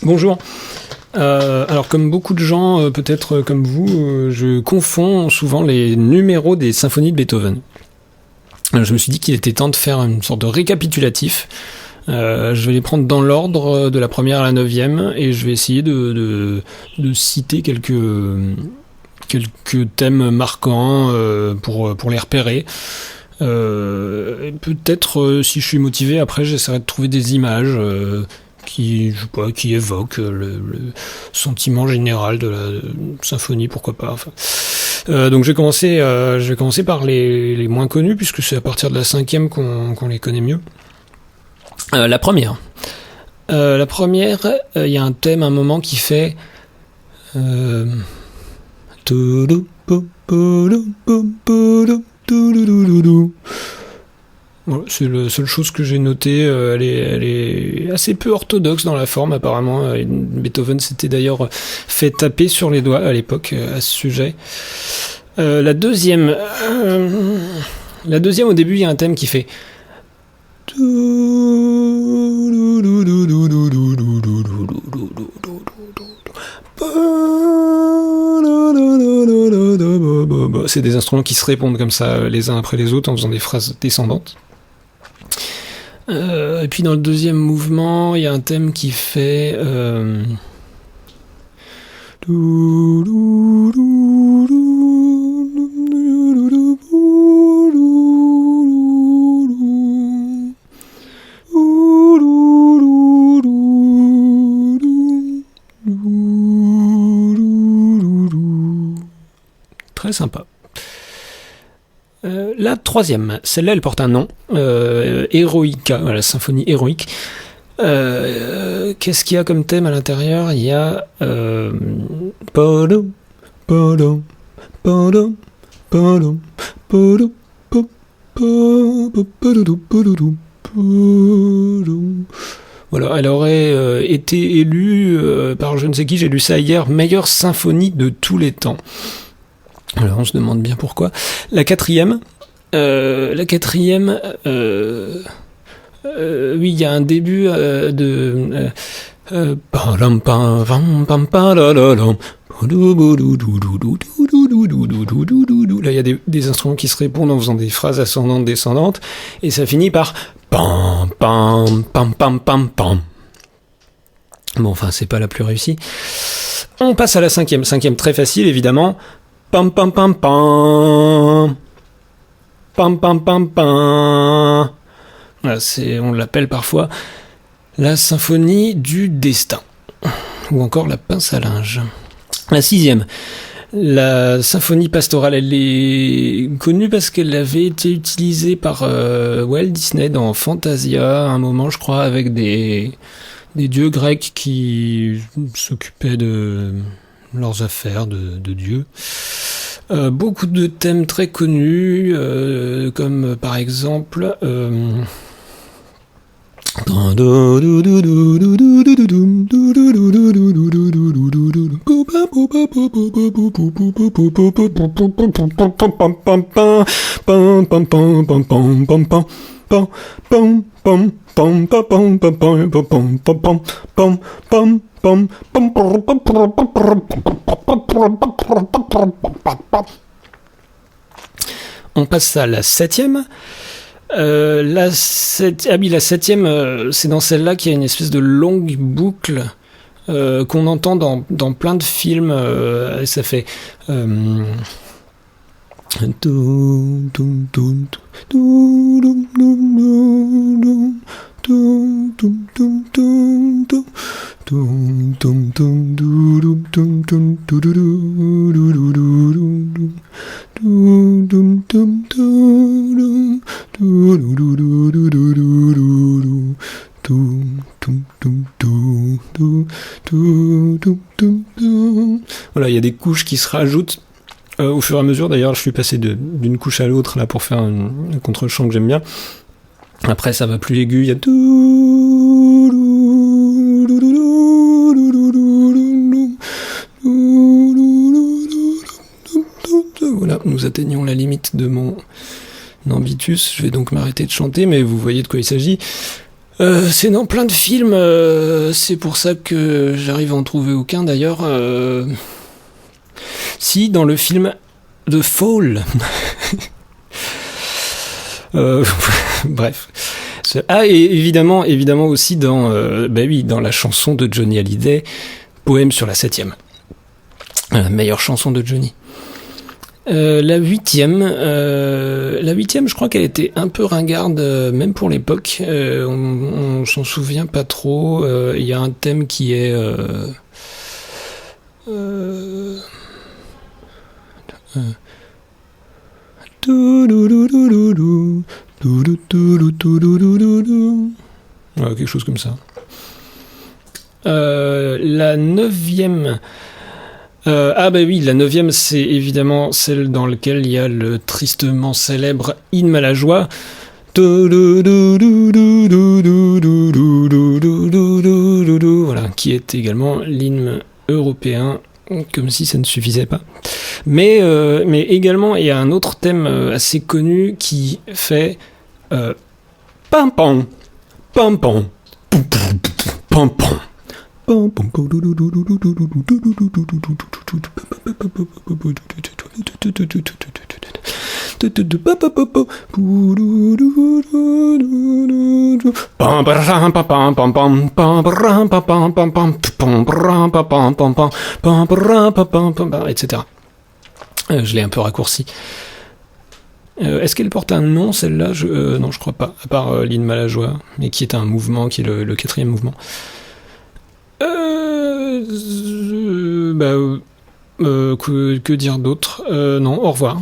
Bonjour. Alors comme beaucoup de gens, peut-être comme vous, je confonds souvent les numéros des symphonies de Beethoven. Je me suis dit qu'il était temps de faire une sorte de récapitulatif. Je vais les prendre dans l'ordre de la première à la 9e et je vais essayer de citer quelques thèmes marquants pour les repérer. Peut-être si je suis motivé, après j'essaierai de trouver des images qui évoquent le sentiment général de la symphonie, pourquoi pas. Enfin, donc je vais commencer par les moins connus, puisque c'est à partir de la 5e qu'on les connaît mieux. La première, il y a un thème, un moment qui fait voilà, c'est la seule chose que j'ai notée. Elle est assez peu orthodoxe dans la forme, apparemment. Beethoven s'était d'ailleurs fait taper sur les doigts à l'époque à ce sujet. La deuxième, au début, il y a un thème qui fait c'est des instruments qui se répondent comme ça les uns après les autres en faisant des phrases descendantes. Et puis dans le deuxième mouvement, il y a un thème qui fait très sympa. La troisième, celle-là elle porte un nom, Eroica, la symphonie héroïque. Qu'est-ce qu'il y a comme thème à l'intérieur? Il y a voilà, elle aurait été élue par je ne sais qui, j'ai lu ça hier, meilleure symphonie de tous les temps. Alors on se demande bien pourquoi. La quatrième, oui, il y a un début de là il y a des instruments qui se répondent en faisant des phrases ascendantes, descendantes, et ça finit par pam pam pam pam pam pam. Bon, enfin c'est pas la plus réussie. On passe à la cinquième très facile évidemment. Pam pam pam pam pam pam pam pam. Voilà, on l'appelle parfois la symphonie du destin, ou encore la pince à linge. La sixième, la symphonie pastorale, elle est connue parce qu'elle avait été utilisée par Walt Disney dans Fantasia, à un moment je crois, avec des dieux grecs qui s'occupaient de leurs affaires de dieux. Beaucoup de thèmes très connus, comme par exemple on passe à la septième. La septième, c'est dans celle-là qu'il y a une espèce de longue boucle qu'on entend dans plein de films. Ça fait voilà, il y a des couches qui se rajoutent au fur et à mesure. D'ailleurs, je suis passé d'une couche à l'autre là pour faire un contre-champ que j'aime bien. Après, ça va plus aigu. Il y a voilà, nous atteignons la limite de mon ambitus. Je vais donc m'arrêter de chanter, mais vous voyez de quoi il s'agit. C'est dans plein de films, c'est pour ça que j'arrive à en trouver aucun d'ailleurs. Si, dans le film The Fall. Bref. Ah, et évidemment aussi dans la chanson de Johnny Hallyday, Poème sur la 7e. La meilleure chanson de Johnny. La huitième, je crois qu'elle était un peu ringarde, même pour l'époque. On s'en souvient pas trop. Il y a un thème qui est quelque chose comme ça. La neuvième. La neuvième, c'est évidemment celle dans laquelle il y a le tristement célèbre In Malajoie. Voilà, qui est également l'hymne européen, comme si ça ne suffisait pas. Mais également, il y a un autre thème assez connu qui fait pam pam pam pam pam pam. Etc. Je l'ai un peu raccourci. Est-ce qu'elle porte un nom, celle-là? Non, je crois pas, à part l'In Malajoie, mais qui est un mouvement, qui est le quatrième mouvement. Que dire d'autre? Non, au revoir.